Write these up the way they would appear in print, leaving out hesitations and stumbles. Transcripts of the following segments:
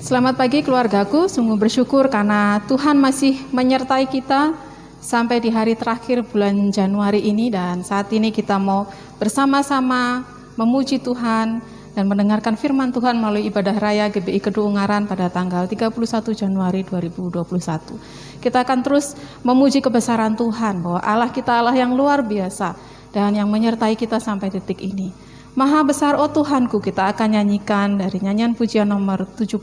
Selamat pagi keluargaku, sungguh bersyukur karena Tuhan masih menyertai kita sampai di hari terakhir bulan Januari ini, dan saat ini kita mau bersama-sama memuji Tuhan dan mendengarkan firman Tuhan melalui ibadah raya GBI Kedua Ungaran pada tanggal 31 Januari 2021. Kita akan terus memuji kebesaran Tuhan bahwa Allah kita Allah yang luar biasa dan yang menyertai kita sampai detik ini. Maha besar, oh Tuhanku, kita akan nyanyikan dari nyanyian pujian nomor 17.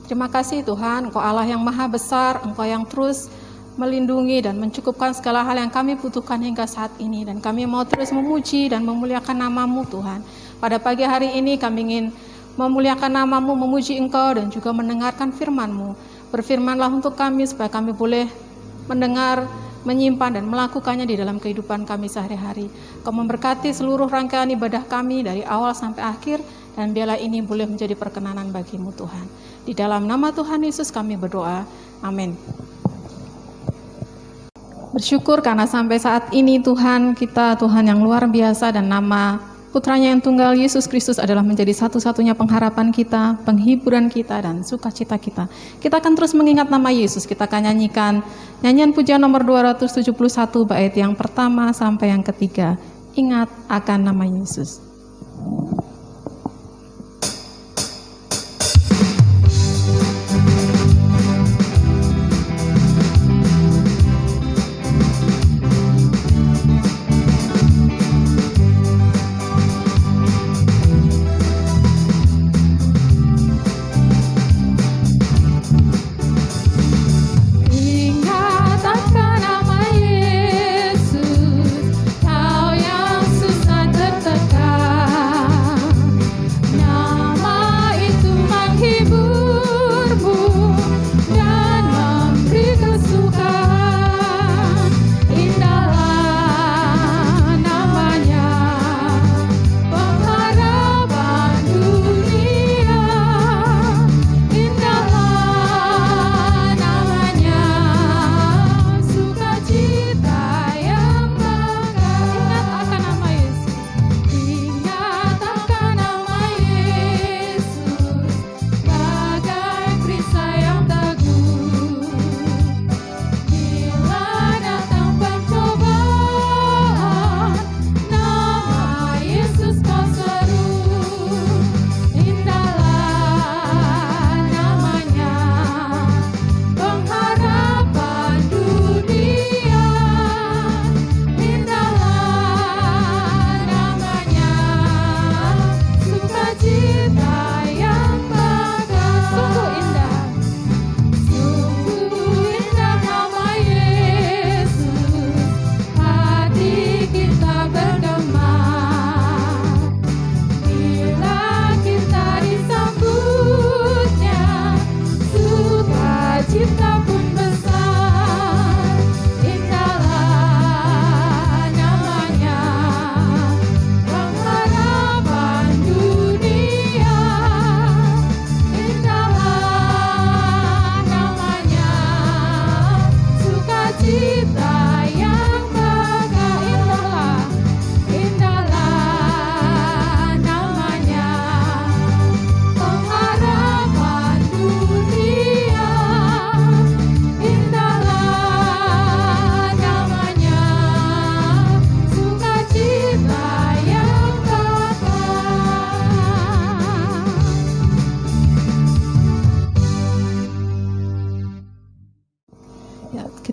Terima kasih Tuhan, Engkau Allah yang maha besar, Engkau yang terus melindungi dan mencukupkan segala hal yang kami butuhkan hingga saat ini. Dan kami mau terus memuji dan memuliakan nama-Mu Tuhan. Pada pagi hari ini kami ingin memuliakan nama-Mu, memuji Engkau dan juga mendengarkan firman-Mu. Berfirmanlah untuk kami supaya kami boleh mendengar, menyimpan dan melakukannya di dalam kehidupan kami sehari-hari. Kau memberkati seluruh rangkaian ibadah kami dari awal sampai akhir, dan biarlah ini boleh menjadi perkenanan bagi-Mu Tuhan. Di dalam nama Tuhan Yesus kami berdoa, amin. Bersyukur karena sampai saat ini Tuhan kita, Tuhan yang luar biasa, dan nama Putranya yang tunggal Yesus Kristus adalah menjadi satu-satunya pengharapan kita, penghiburan kita, dan sukacita kita. Kita akan terus mengingat nama Yesus. Kita akan nyanyikan nyanyian pujian nomor 271 bait yang pertama sampai yang ketiga. Ingat akan nama Yesus.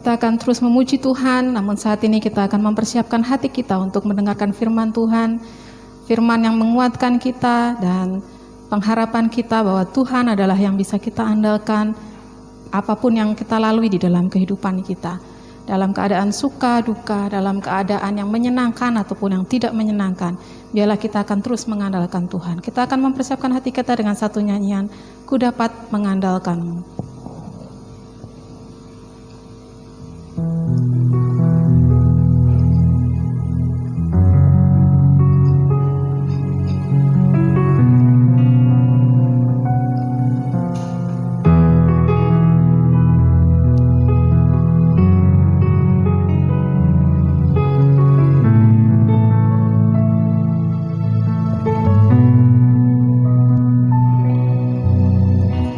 Kita akan terus memuji Tuhan, namun saat ini kita akan mempersiapkan hati kita untuk mendengarkan firman Tuhan, firman yang menguatkan kita dan pengharapan kita bahwa Tuhan adalah yang bisa kita andalkan apapun yang kita lalui di dalam kehidupan kita. Dalam keadaan suka, duka, dalam keadaan yang menyenangkan ataupun yang tidak menyenangkan, biarlah kita akan terus mengandalkan Tuhan. Kita akan mempersiapkan hati kita dengan satu nyanyian, Ku Dapat Mengandalkanmu.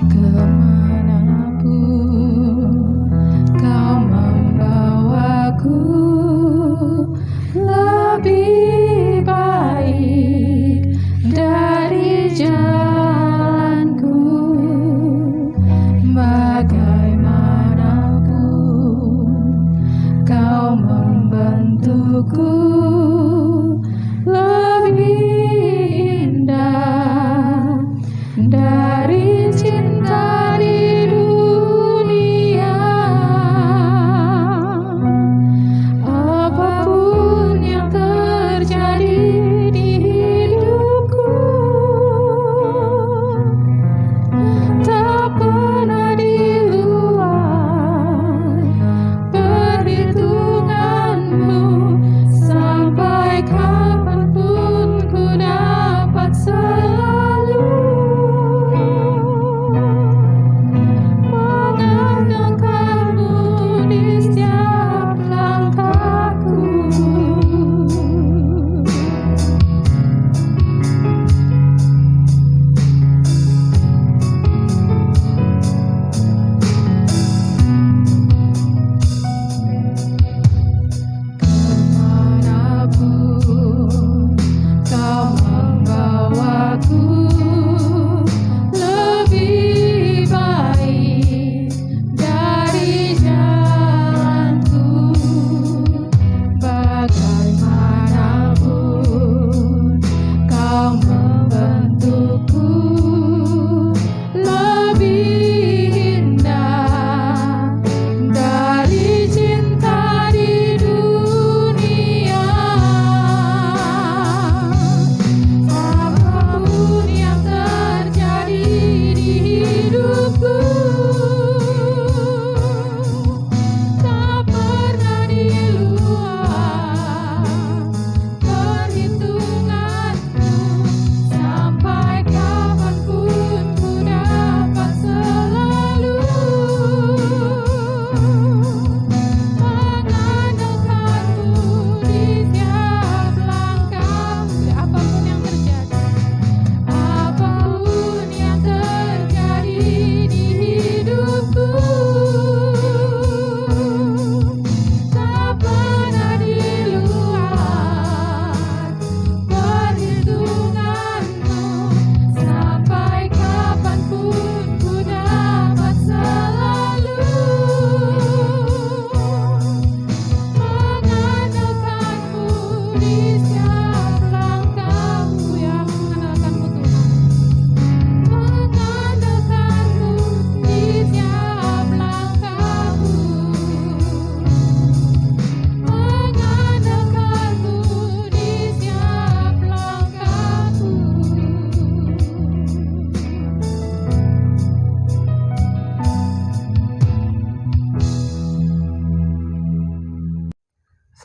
Kemana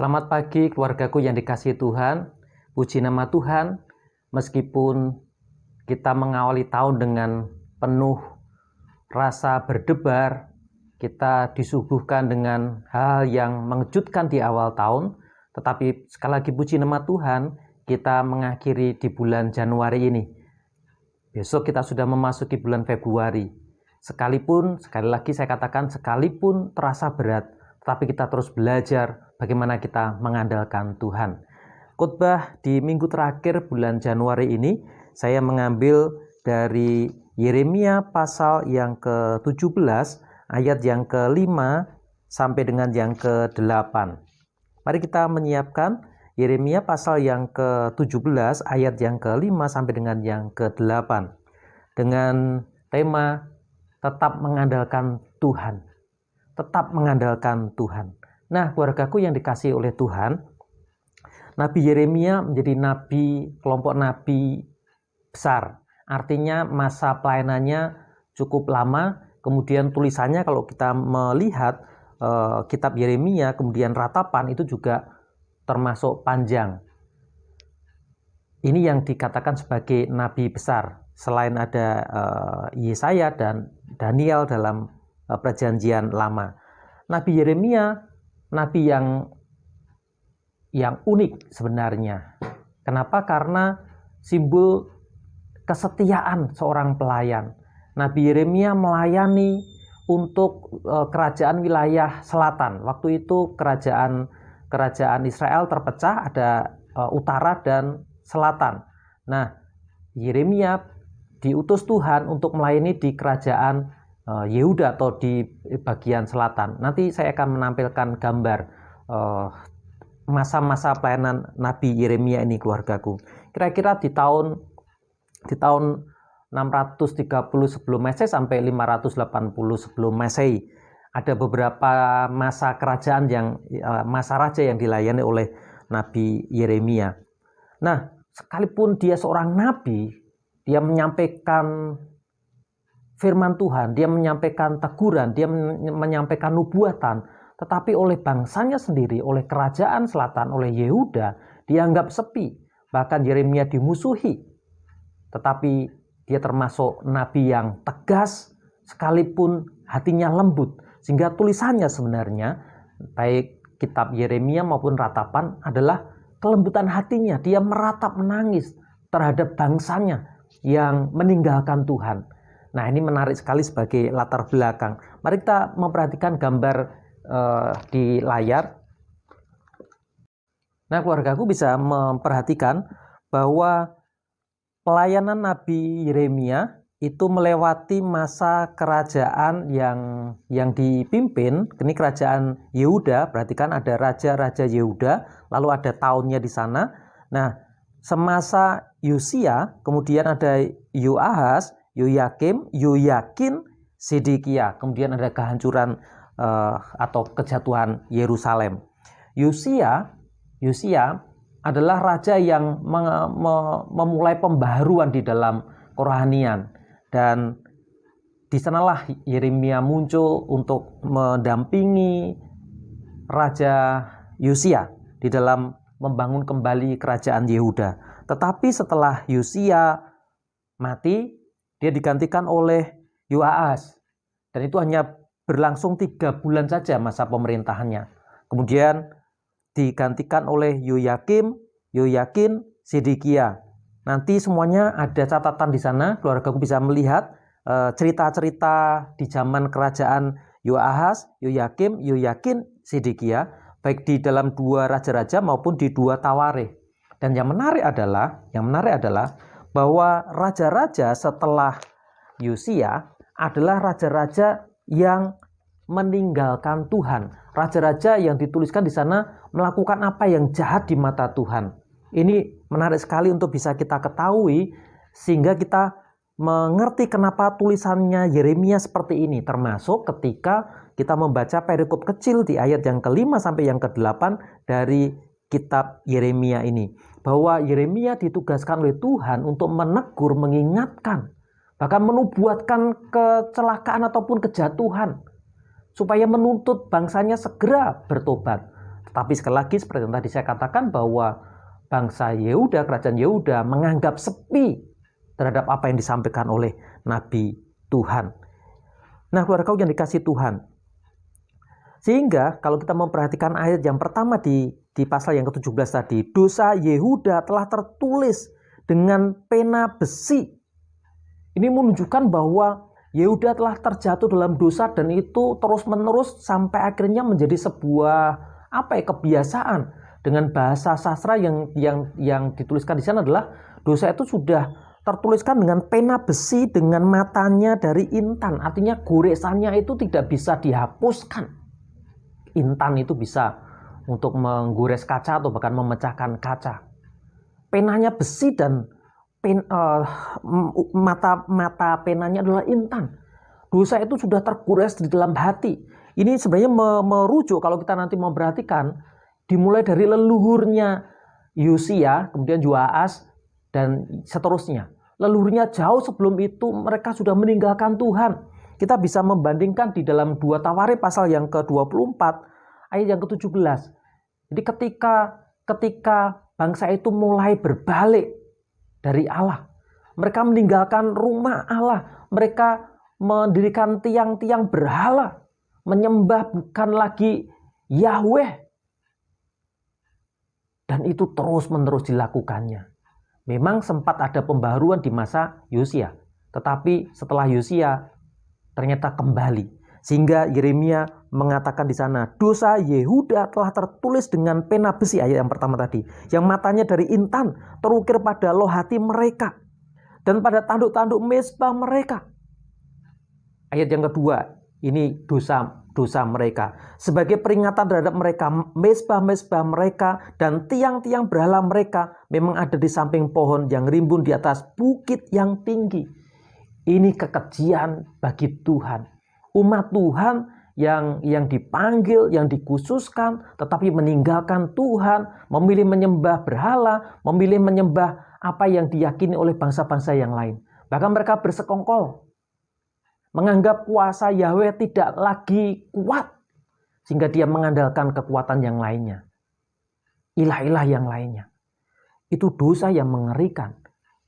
Selamat pagi keluargaku yang dikasihi Tuhan. Puji nama Tuhan, meskipun kita mengawali tahun dengan penuh rasa berdebar, kita disuguhkan dengan hal yang mengejutkan di awal tahun, tetapi sekali lagi puji nama Tuhan, kita mengakhiri di bulan Januari ini. Besok kita sudah memasuki bulan Februari. Sekalipun, sekali lagi saya katakan, sekalipun terasa berat, tetapi kita terus belajar bagaimana kita mengandalkan Tuhan. Khotbah di minggu terakhir bulan Januari ini, saya mengambil dari Yeremia pasal yang ke-17, ayat yang ke-5 sampai dengan yang ke-8. Mari kita menyiapkan Yeremia pasal yang ke-17 ayat yang ke-5 sampai dengan yang ke-8 dengan tema tetap mengandalkan Tuhan. Tetap mengandalkan Tuhan. Nah, keluargaku yang dikasihi oleh Tuhan, Nabi Yeremia menjadi nabi, kelompok nabi besar. Artinya masa pelayanannya cukup lama. Kemudian tulisannya kalau kita melihat kitab Yeremia, kemudian ratapan itu juga termasuk panjang. Ini yang dikatakan sebagai nabi besar. Selain ada Yesaya dan Daniel dalam perjanjian lama. Nabi Yeremia, nabi yang unik sebenarnya. Kenapa? Karena simbol kesetiaan seorang pelayan. Nabi Yeremia melayani untuk kerajaan wilayah selatan. Waktu itu kerajaan Israel terpecah, ada utara dan selatan. Nah, Yeremia diutus Tuhan untuk melayani di kerajaan Yehuda atau di bagian selatan. Nanti saya akan menampilkan gambar masa-masa pelayanan Nabi Yeremia ini, keluargaku. Kira-kira di tahun 630 sebelum Masehi sampai 580 sebelum Masehi. Ada beberapa masa kerajaan masa raja yang dilayani oleh Nabi Yeremia. Nah, sekalipun dia seorang nabi, dia menyampaikan firman Tuhan, dia menyampaikan teguran, dia menyampaikan nubuatan, tetapi oleh bangsanya sendiri, oleh kerajaan selatan, oleh Yehuda, dianggap sepi. Bahkan Yeremia dimusuhi. Tetapi dia termasuk nabi yang tegas, sekalipun hatinya lembut. Sehingga tulisannya sebenarnya, baik kitab Yeremia maupun ratapan, adalah kelembutan hatinya. Dia meratap menangis terhadap bangsanya yang meninggalkan Tuhan. Nah, ini menarik sekali sebagai latar belakang. Mari kita memperhatikan gambar di layar. Nah, keluargaku bisa memperhatikan bahwa pelayanan Nabi Yeremia itu melewati masa kerajaan yang dipimpin, ini kerajaan Yehuda, berarti kan ada raja-raja Yehuda, lalu ada tahunnya di sana. Nah, semasa Yosia, kemudian ada Yoahaz, Yoyakim, Yoyakin, Sedekia, kemudian ada kehancuran atau kejatuhan Yerusalem. Yosia adalah raja yang memulai pembaharuan di dalam kerohanian. Dan di sanalah Yeremia muncul untuk mendampingi Raja Yosia di dalam membangun kembali kerajaan Yehuda. Tetapi setelah Yosia mati, dia digantikan oleh Yoahaz. Dan itu hanya berlangsung 3 bulan saja masa pemerintahannya. Kemudian digantikan oleh Yoyakim, Yoyakin, Sedekia. Nanti semuanya ada catatan di sana, keluargaku bisa melihat cerita-cerita di zaman kerajaan Yoahaz, Yoyakim, Yoyakin, Sedekia, baik di dalam 2 raja-raja maupun di 2 tawarikh. Dan yang menarik adalah bahwa raja-raja setelah Yosia adalah raja-raja yang meninggalkan Tuhan. Raja-raja yang dituliskan di sana melakukan apa yang jahat di mata Tuhan. Ini menarik sekali untuk bisa kita ketahui, sehingga kita mengerti kenapa tulisannya Yeremia seperti ini, termasuk ketika kita membaca perikop kecil di ayat yang ke-5 sampai yang ke-8 dari kitab Yeremia ini. Bahwa Yeremia ditugaskan oleh Tuhan untuk menegur, mengingatkan, bahkan menubuatkan kecelakaan ataupun kejatuhan, supaya menuntut bangsanya segera bertobat. Tetapi sekali lagi seperti yang tadi saya katakan bahwa bangsa Yehuda, kerajaan Yehuda menganggap sepi terhadap apa yang disampaikan oleh Nabi Tuhan. Nah, keluarga yang dikasih Tuhan. Sehingga kalau kita memperhatikan ayat yang pertama di pasal yang ke-17 tadi, dosa Yehuda telah tertulis dengan pena besi. Ini menunjukkan bahwa Yehuda telah terjatuh dalam dosa dan itu terus-menerus sampai akhirnya menjadi sebuah kebiasaan. Dengan bahasa sastra yang dituliskan di sana adalah dosa itu sudah tertuliskan dengan pena besi dengan matanya dari intan. Artinya goresannya itu tidak bisa dihapuskan. Intan itu bisa untuk menggores kaca atau bahkan memecahkan kaca. Penanya besi dan mata penanya adalah intan. Dosa itu sudah tergores di dalam hati. Ini sebenarnya merujuk kalau kita nanti memperhatikan dimulai dari leluhurnya Yosia, kemudian Yoas dan seterusnya. Leluhurnya jauh sebelum itu mereka sudah meninggalkan Tuhan. Kita bisa membandingkan di dalam 2 Tawarikh pasal yang ke-24 ayat yang ke-17. Jadi ketika bangsa itu mulai berbalik dari Allah, mereka meninggalkan rumah Allah, mereka mendirikan tiang-tiang berhala, menyembah bukan lagi Yahweh. Dan itu terus-menerus dilakukannya. Memang sempat ada pembaharuan di masa Yosia, tetapi setelah Yosia ternyata kembali. Sehingga Yeremia mengatakan di sana, dosa Yehuda telah tertulis dengan pena besi, ayat yang pertama tadi, yang matanya dari intan terukir pada lohati mereka dan pada tanduk-tanduk mezbah mereka. Ayat yang kedua, ini dosa mereka. Sebagai peringatan terhadap mereka, mezbah-mezbah mereka dan tiang-tiang berhala mereka memang ada di samping pohon yang rimbun di atas bukit yang tinggi. Ini kekejian bagi Tuhan. Umat Tuhan yang dipanggil, yang dikhususkan, tetapi meninggalkan Tuhan, memilih menyembah berhala, memilih menyembah apa yang diyakini oleh bangsa-bangsa yang lain. Bahkan mereka bersekongkol, menganggap kuasa Yahweh tidak lagi kuat, sehingga dia mengandalkan kekuatan yang lainnya, ilah-ilah yang lainnya. Itu dosa yang mengerikan,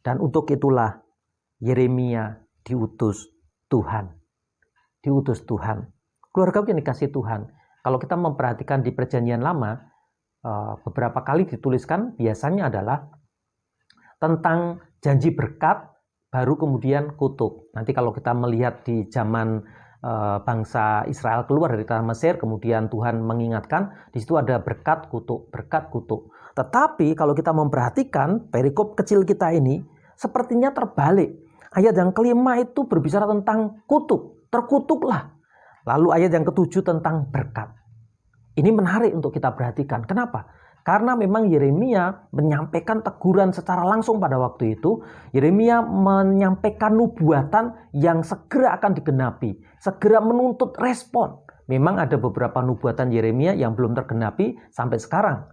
dan untuk itulah Yeremia diutus Tuhan. Diutus Tuhan. Keluarga yang dikasih Tuhan, kalau kita memperhatikan di Perjanjian Lama, beberapa kali dituliskan biasanya adalah tentang janji berkat, baru kemudian kutuk. Nanti kalau kita melihat di zaman bangsa Israel keluar dari tanah Mesir, kemudian Tuhan mengingatkan, di situ ada berkat, kutuk, berkat, kutuk. Tetapi kalau kita memperhatikan perikop kecil kita ini, sepertinya terbalik. Ayat yang kelima itu berbicara tentang kutuk. Terkutuklah. Lalu ayat yang ke-7 tentang berkat. Ini menarik untuk kita perhatikan. Kenapa? Karena memang Yeremia menyampaikan teguran secara langsung pada waktu itu. Yeremia menyampaikan nubuatan yang segera akan digenapi. Segera menuntut respon. Memang ada beberapa nubuatan Yeremia yang belum tergenapi sampai sekarang,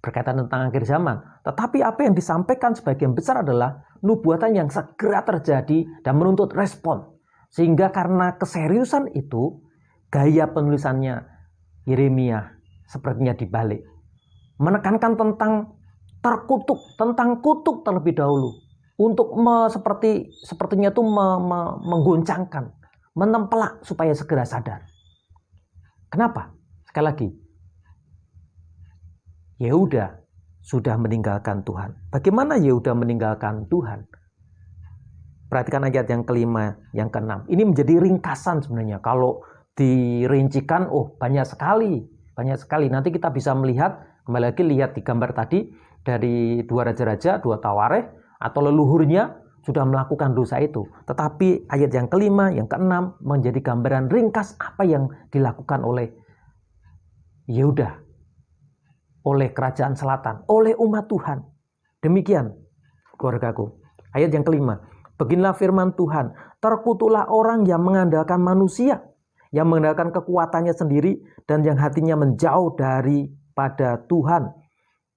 berkaitan tentang akhir zaman. Tetapi apa yang disampaikan sebagian besar adalah nubuatan yang segera terjadi dan menuntut respon. Sehingga karena keseriusan itu, gaya penulisannya Yeremia sepertinya dibalik. Menekankan tentang terkutuk, tentang kutuk terlebih dahulu. Untuk sepertinya itu menggoncangkan, menempelak supaya segera sadar. Kenapa? Sekali lagi, Yehuda sudah meninggalkan Tuhan. Bagaimana Yehuda meninggalkan Tuhan? Perhatikan ayat yang kelima, yang keenam. Ini menjadi ringkasan sebenarnya. Kalau dirincikan, banyak sekali. Nanti kita bisa melihat, kembali lagi lihat di gambar tadi, dari 2 Raja-Raja, 2 Tawarikh, atau leluhurnya sudah melakukan dosa itu. Tetapi ayat yang kelima, yang keenam, menjadi gambaran ringkas apa yang dilakukan oleh Yehuda, oleh kerajaan selatan, oleh umat Tuhan. Demikian, keluargaku. Ayat yang kelima. Beginilah firman Tuhan, terkutuklah orang yang mengandalkan manusia, yang mengandalkan kekuatannya sendiri, dan yang hatinya menjauh daripada Tuhan.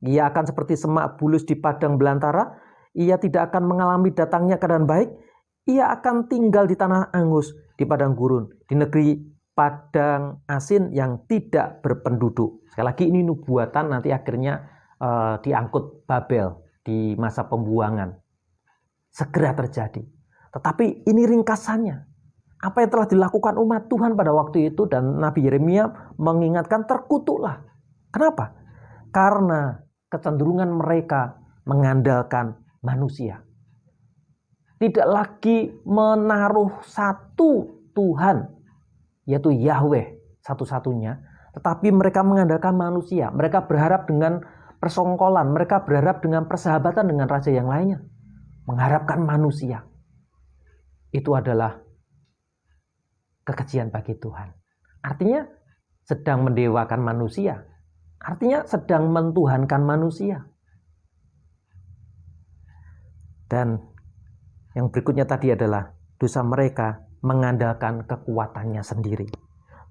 Ia akan seperti semak bulus di padang belantara, ia tidak akan mengalami datangnya keadaan baik, ia akan tinggal di tanah angus, di padang gurun, di negeri padang asin yang tidak berpenduduk. Sekali lagi ini nubuatan nanti akhirnya diangkut Babel di masa pembuangan. Segera terjadi. Tetapi ini ringkasannya. Apa yang telah dilakukan umat Tuhan pada waktu itu, dan Nabi Yeremia mengingatkan terkutuklah. Kenapa? Karena kecenderungan mereka mengandalkan manusia. Tidak lagi menaruh satu Tuhan, yaitu Yahweh satu-satunya, tetapi mereka mengandalkan manusia. Mereka berharap dengan persongkolan, mereka berharap dengan persahabatan dengan raja yang lainnya. Mengharapkan manusia. Itu adalah kekejian bagi Tuhan. Artinya sedang mendewakan manusia. Artinya sedang mentuhankan manusia. Dan yang berikutnya tadi adalah dosa mereka mengandalkan kekuatannya sendiri.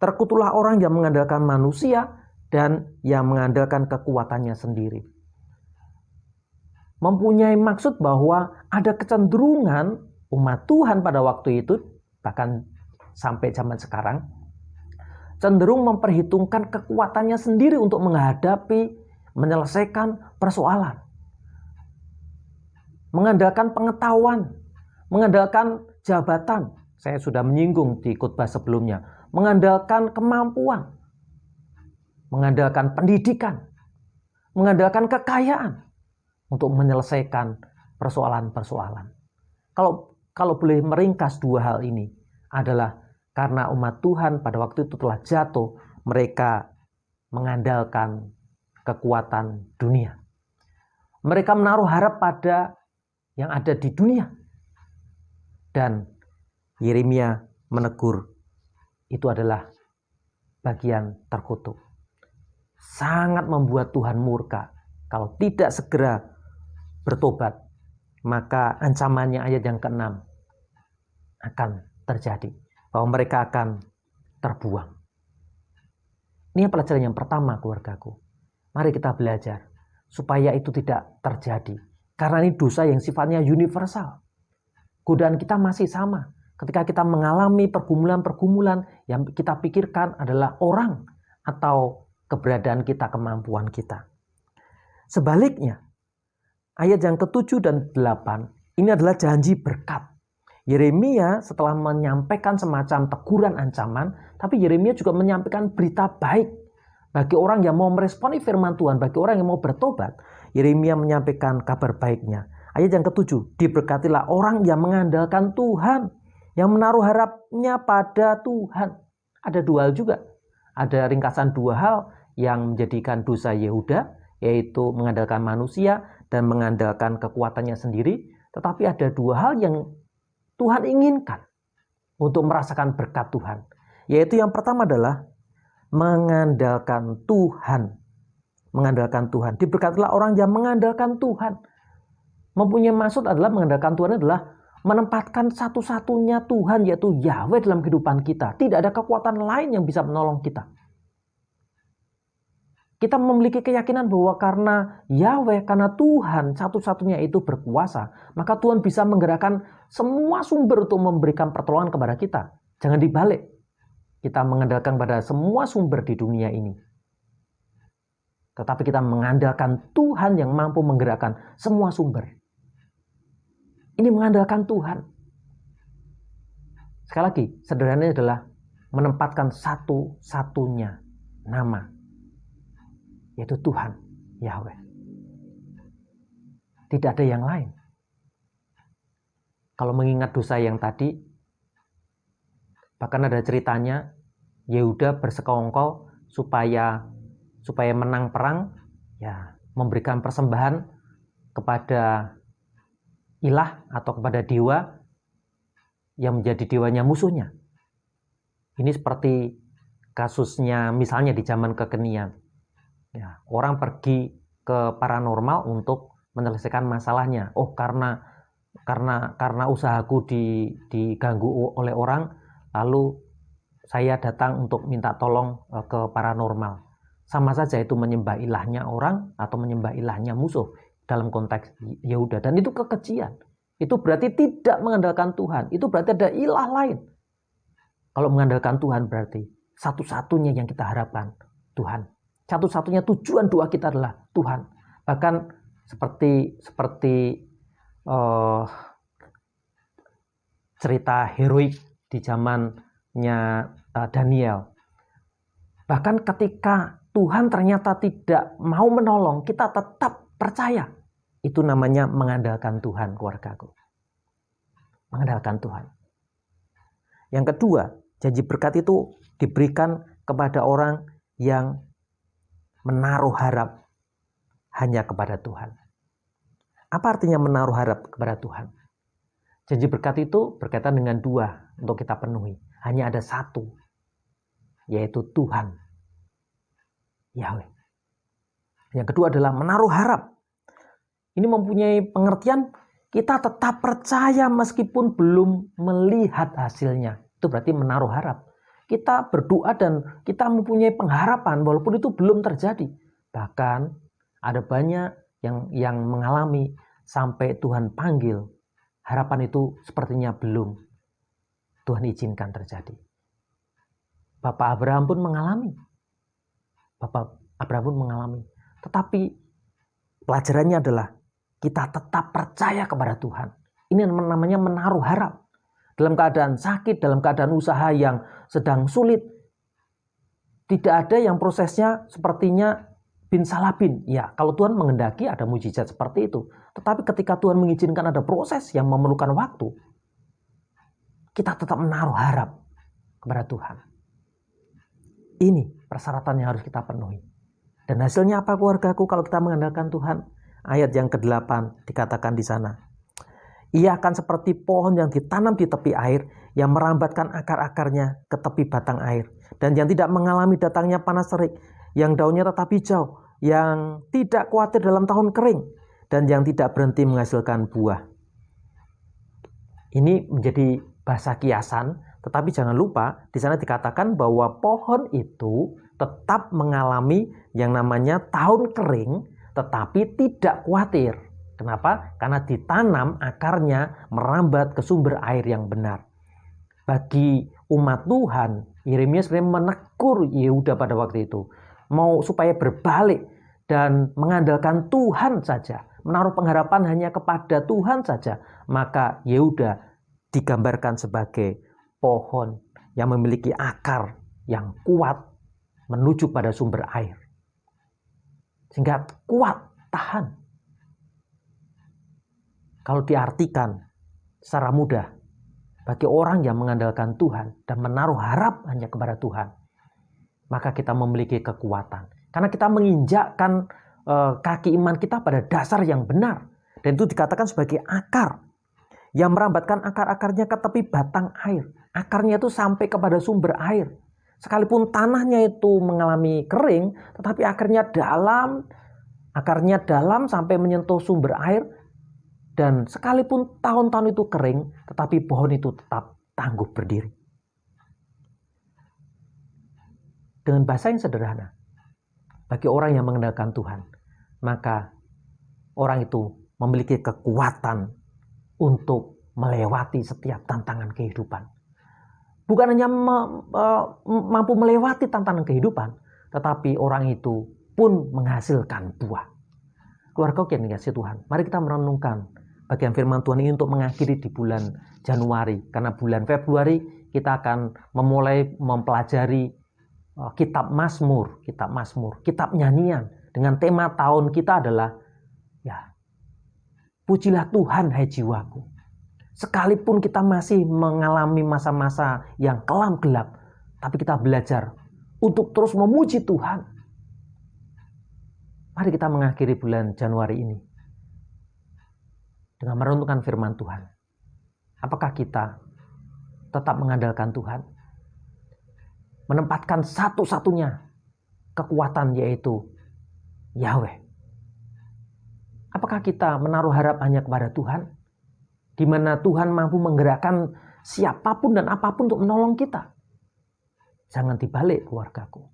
Terkutuklah orang yang mengandalkan manusia dan yang mengandalkan kekuatannya sendiri. Mempunyai maksud bahwa ada kecenderungan umat Tuhan pada waktu itu, bahkan sampai zaman sekarang, cenderung memperhitungkan kekuatannya sendiri untuk menghadapi, menyelesaikan persoalan. Mengandalkan pengetahuan, mengandalkan jabatan. Saya sudah menyinggung di khotbah sebelumnya. Mengandalkan kemampuan, mengandalkan pendidikan, mengandalkan kekayaan untuk menyelesaikan persoalan-persoalan. Kalau boleh meringkas dua hal ini adalah karena umat Tuhan pada waktu itu telah jatuh, mereka mengandalkan kekuatan dunia. Mereka menaruh harap pada yang ada di dunia. Dan Yeremia menegur, itu adalah bagian terkutuk. Sangat membuat Tuhan murka. Kalau tidak segera bertobat, maka ancamannya ayat yang ke-6 akan terjadi. Bahwa mereka akan terbuang. Ini pelajaran yang pertama, keluargaku. Mari kita belajar supaya itu tidak terjadi. Karena ini dosa yang sifatnya universal. Godaan kita masih sama. Ketika kita mengalami pergumulan-pergumulan, yang kita pikirkan adalah orang atau keberadaan kita, kemampuan kita. Sebaliknya, ayat yang ke-7 dan 8, ini adalah janji berkat. Yeremia setelah menyampaikan semacam teguran ancaman, tapi Yeremia juga menyampaikan berita baik bagi orang yang mau meresponi firman Tuhan, bagi orang yang mau bertobat. Yeremia menyampaikan kabar baiknya. Ayat yang ke-7, diberkatilah orang yang mengandalkan Tuhan, yang menaruh harapnya pada Tuhan. Ada dua hal juga. Ada ringkasan dua hal yang menjadikan dosa Yehuda, yaitu mengandalkan manusia dan mengandalkan kekuatannya sendiri. Tetapi ada dua hal yang Tuhan inginkan untuk merasakan berkat Tuhan. Yaitu yang pertama adalah mengandalkan Tuhan. Mengandalkan Tuhan. Diberkatilah orang yang mengandalkan Tuhan. Mempunyai maksud adalah mengandalkan Tuhan adalah menempatkan satu-satunya Tuhan, yaitu Yahweh dalam kehidupan kita. Tidak ada kekuatan lain yang bisa menolong kita. Kita memiliki keyakinan bahwa karena Yahweh, karena Tuhan satu-satunya itu berkuasa, maka Tuhan bisa menggerakkan semua sumber untuk memberikan pertolongan kepada kita. Jangan dibalik. Kita mengandalkan pada semua sumber di dunia ini. Tetapi kita mengandalkan Tuhan yang mampu menggerakkan semua sumber. Ini mengandalkan Tuhan. Sekali lagi, sederhananya adalah menempatkan satu-satunya nama, yaitu Tuhan, Yahweh. Tidak ada yang lain. Kalau mengingat dosa yang tadi, bahkan ada ceritanya, Yehuda bersekongkol supaya menang perang, ya memberikan persembahan kepada ilah atau kepada dewa yang menjadi dewanya musuhnya. Ini seperti kasusnya misalnya di zaman kekinian. Ya, orang pergi ke paranormal untuk menyelesaikan masalahnya. Oh, karena usahaku diganggu oleh orang, lalu saya datang untuk minta tolong ke paranormal. Sama saja itu menyembah ilahnya orang atau menyembah ilahnya musuh dalam konteks Yehuda. Dan itu kekejian. Itu berarti tidak mengandalkan Tuhan. Itu berarti ada ilah lain. Kalau mengandalkan Tuhan berarti satu-satunya yang kita harapkan Tuhan. Satu-satunya tujuan doa kita adalah Tuhan. Bahkan seperti cerita heroik di zamannya Daniel. Bahkan ketika Tuhan ternyata tidak mau menolong, kita tetap percaya. Itu namanya mengandalkan Tuhan, keluargaku. Mengandalkan Tuhan. Yang kedua, janji berkat itu diberikan kepada orang yang menaruh harap hanya kepada Tuhan. Apa artinya menaruh harap kepada Tuhan? Janji berkat itu berkaitan dengan dua untuk kita penuhi. Hanya ada satu, yaitu Tuhan, Yahweh. Yang kedua adalah menaruh harap. Ini mempunyai pengertian kita tetap percaya meskipun belum melihat hasilnya. Itu berarti menaruh harap. Kita berdoa dan kita mempunyai pengharapan walaupun itu belum terjadi. Bahkan ada banyak yang mengalami sampai Tuhan panggil. Harapan itu sepertinya belum Tuhan izinkan terjadi. Bapak Abraham pun mengalami. Tetapi pelajarannya adalah kita tetap percaya kepada Tuhan. Ini namanya menaruh harap. Dalam keadaan sakit, dalam keadaan usaha yang sedang sulit, tidak ada yang prosesnya sepertinya bin salabin. Ya, kalau Tuhan menghendaki ada mujizat seperti itu. Tetapi ketika Tuhan mengizinkan ada proses yang memerlukan waktu, kita tetap menaruh harap kepada Tuhan. Ini persyaratan yang harus kita penuhi. Dan hasilnya apa, keluargaku, kalau kita mengandalkan Tuhan? Ayat yang ke-8 dikatakan di sana. Ia akan seperti pohon yang ditanam di tepi air, yang merambatkan akar-akarnya ke tepi batang air, dan yang tidak mengalami datangnya panas terik, yang daunnya tetap hijau, yang tidak khawatir dalam tahun kering, dan yang tidak berhenti menghasilkan buah. Ini menjadi bahasa kiasan, tetapi jangan lupa di sana dikatakan bahwa pohon itu tetap mengalami yang namanya tahun kering, tetapi tidak khawatir. Kenapa? Karena ditanam akarnya merambat ke sumber air yang benar. Bagi umat Tuhan, Yeremia sebenarnya menegur Yehuda pada waktu itu. Mau supaya berbalik dan mengandalkan Tuhan saja. Menaruh pengharapan hanya kepada Tuhan saja. Maka Yehuda digambarkan sebagai pohon yang memiliki akar yang kuat menuju pada sumber air. Sehingga kuat, tahan. Kalau diartikan secara mudah, bagi orang yang mengandalkan Tuhan dan menaruh harap hanya kepada Tuhan, maka kita memiliki kekuatan. Karena kita menginjakkan kaki iman kita pada dasar yang benar. Dan itu dikatakan sebagai akar yang merambatkan akar-akarnya ke tepi batang air. Akarnya itu sampai kepada sumber air. Sekalipun tanahnya itu mengalami kering, tetapi akarnya dalam sampai menyentuh sumber air. Dan sekalipun tahun-tahun itu kering, tetapi pohon itu tetap tangguh berdiri. Dengan bahasa yang sederhana, bagi orang yang mengandalkan Tuhan, maka orang itu memiliki kekuatan untuk melewati setiap tantangan kehidupan. Bukan hanya mampu melewati tantangan kehidupan, tetapi orang itu pun menghasilkan buah. Keluarga yang dikasihi Tuhan, mari kita merenungkan bagian firman Tuhan ini untuk mengakhiri di bulan Januari. Karena bulan Februari kita akan memulai mempelajari kitab Mazmur, kitab nyanyian. Dengan tema tahun kita adalah, ya, pujilah Tuhan hai jiwaku. Sekalipun kita masih mengalami masa-masa yang kelam gelap, tapi kita belajar untuk terus memuji Tuhan. Mari kita mengakhiri bulan Januari ini dengan merenungkan firman Tuhan. Apakah kita tetap mengandalkan Tuhan? Menempatkan satu-satunya kekuatan, yaitu Yahweh. Apakah kita menaruh harap hanya kepada Tuhan? Di mana Tuhan mampu menggerakkan siapapun dan apapun untuk menolong kita. Jangan dibalik, keluargaku.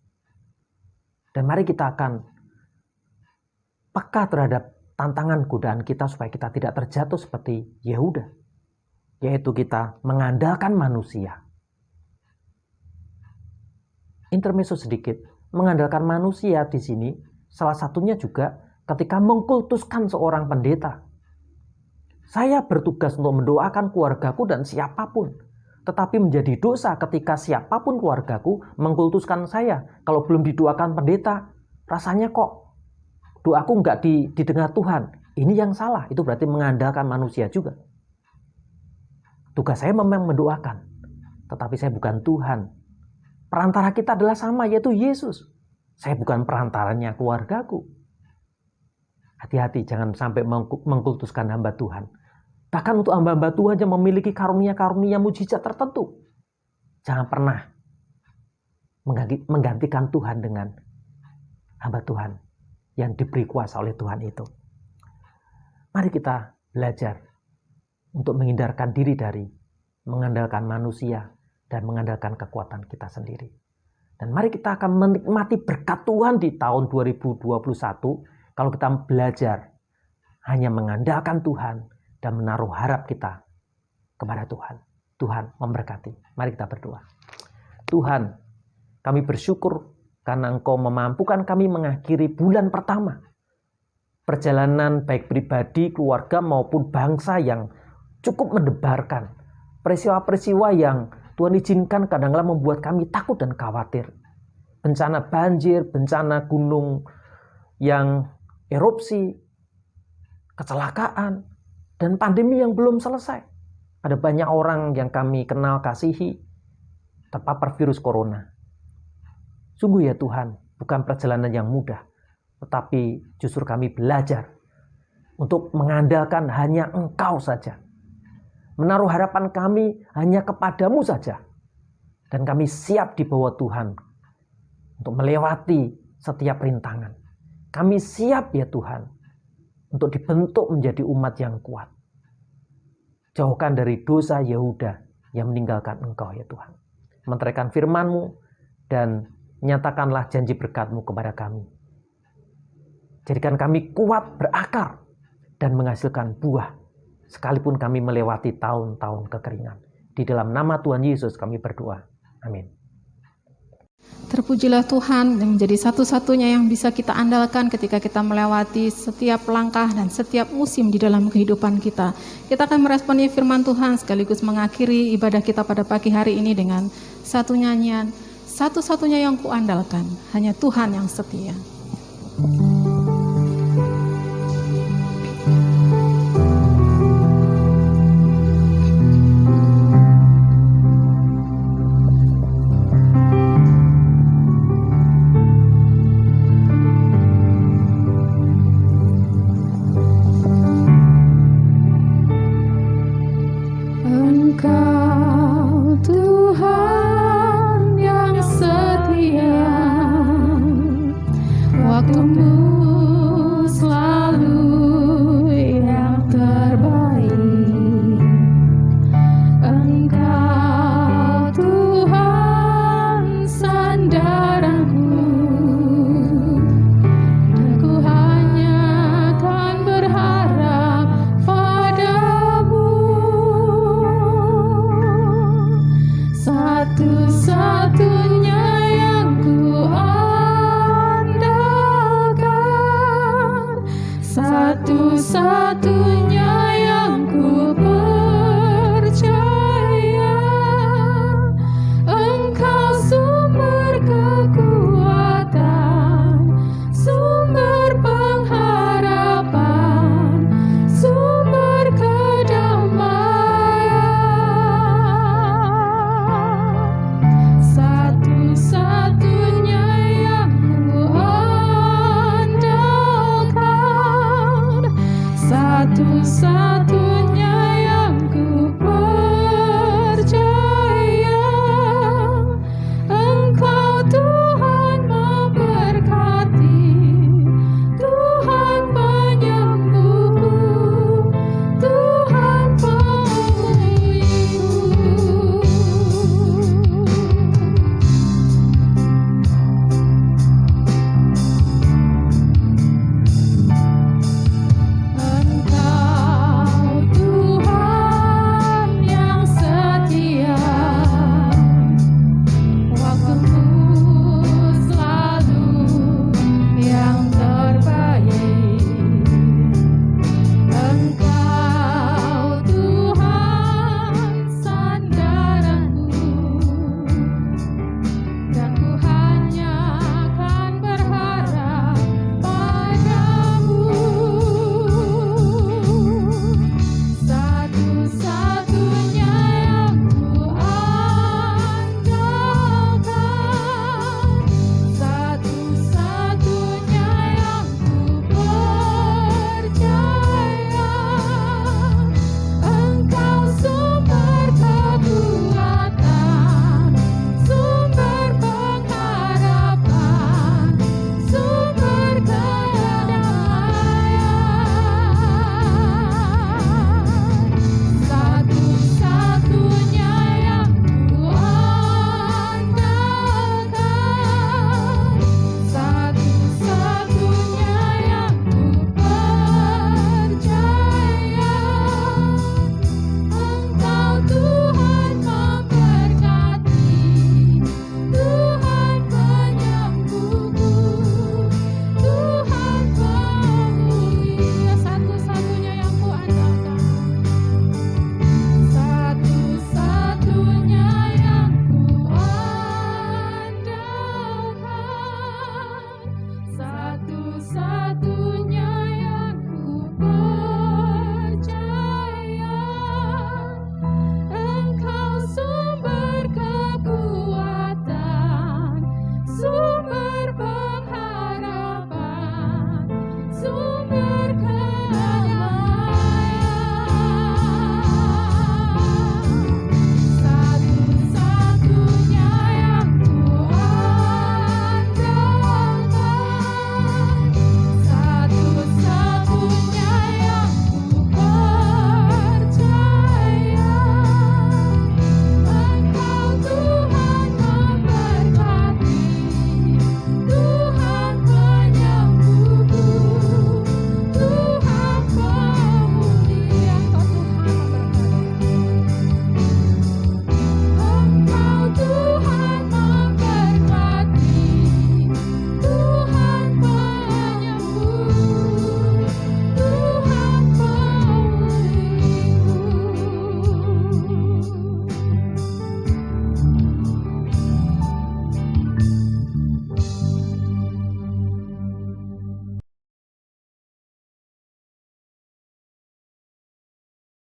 Dan mari kita akan peka terhadap tantangan godaan kita supaya kita tidak terjatuh seperti Yehuda. Yaitu kita mengandalkan manusia. intermezzo sedikit, mengandalkan manusia di sini, salah satunya juga ketika mengkultuskan seorang pendeta. Saya bertugas untuk mendoakan keluargaku dan siapapun. Tetapi menjadi dosa ketika siapapun keluargaku mengkultuskan saya. Kalau belum didoakan pendeta, rasanya kok doaku nggak didengar Tuhan. Ini yang salah, itu berarti mengandalkan manusia juga. Tugas saya memang mendoakan, tetapi saya bukan Tuhan. Perantara kita adalah sama, yaitu Yesus. Saya bukan perantaranya keluargaku. Hati-hati, jangan sampai mengkultuskan hamba Tuhan. Bahkan untuk hamba-hamba Tuhan yang memiliki karunia-karunia mujizat tertentu, jangan pernah menggantikan Tuhan dengan hamba Tuhan yang diberi kuasa oleh Tuhan itu. Mari kita belajar untuk menghindarkan diri dari mengandalkan manusia dan mengandalkan kekuatan kita sendiri. Dan mari kita akan menikmati berkat Tuhan di tahun 2021 kalau kita belajar hanya mengandalkan Tuhan dan menaruh harap kita kepada Tuhan. Tuhan memberkati. Mari kita berdoa. Tuhan, kami bersyukur karena Engkau memampukan kami mengakhiri bulan pertama. Perjalanan baik pribadi, keluarga maupun bangsa yang cukup mendebarkan. Peristiwa-peristiwa yang Tuhan izinkan kadang-kadang membuat kami takut dan khawatir. Bencana banjir, bencana gunung yang erupsi, kecelakaan, dan pandemi yang belum selesai. Ada banyak orang yang kami kenal kasihi terpapar virus corona. Sungguh ya Tuhan, bukan perjalanan yang mudah, tetapi justru kami belajar untuk mengandalkan hanya Engkau saja. Menaruh harapan kami hanya kepadamu saja. Dan kami siap di bawah Tuhan untuk melewati setiap rintangan. Kami siap ya Tuhan untuk dibentuk menjadi umat yang kuat. Jauhkan dari dosa Yehuda yang meninggalkan Engkau ya Tuhan. Menteraikan firman-Mu dan nyatakanlah janji berkat-Mu kepada kami. Jadikan kami kuat berakar dan menghasilkan buah sekalipun kami melewati tahun-tahun kekeringan. Di dalam nama Tuhan Yesus kami berdoa. Amin. Terpujilah Tuhan yang menjadi satu-satunya yang bisa kita andalkan ketika kita melewati setiap langkah dan setiap musim di dalam kehidupan kita. Kita akan meresponi firman Tuhan sekaligus mengakhiri ibadah kita pada pagi hari ini dengan satu nyanyian, satu-satunya yang kuandalkan, hanya Tuhan yang setia. Engkau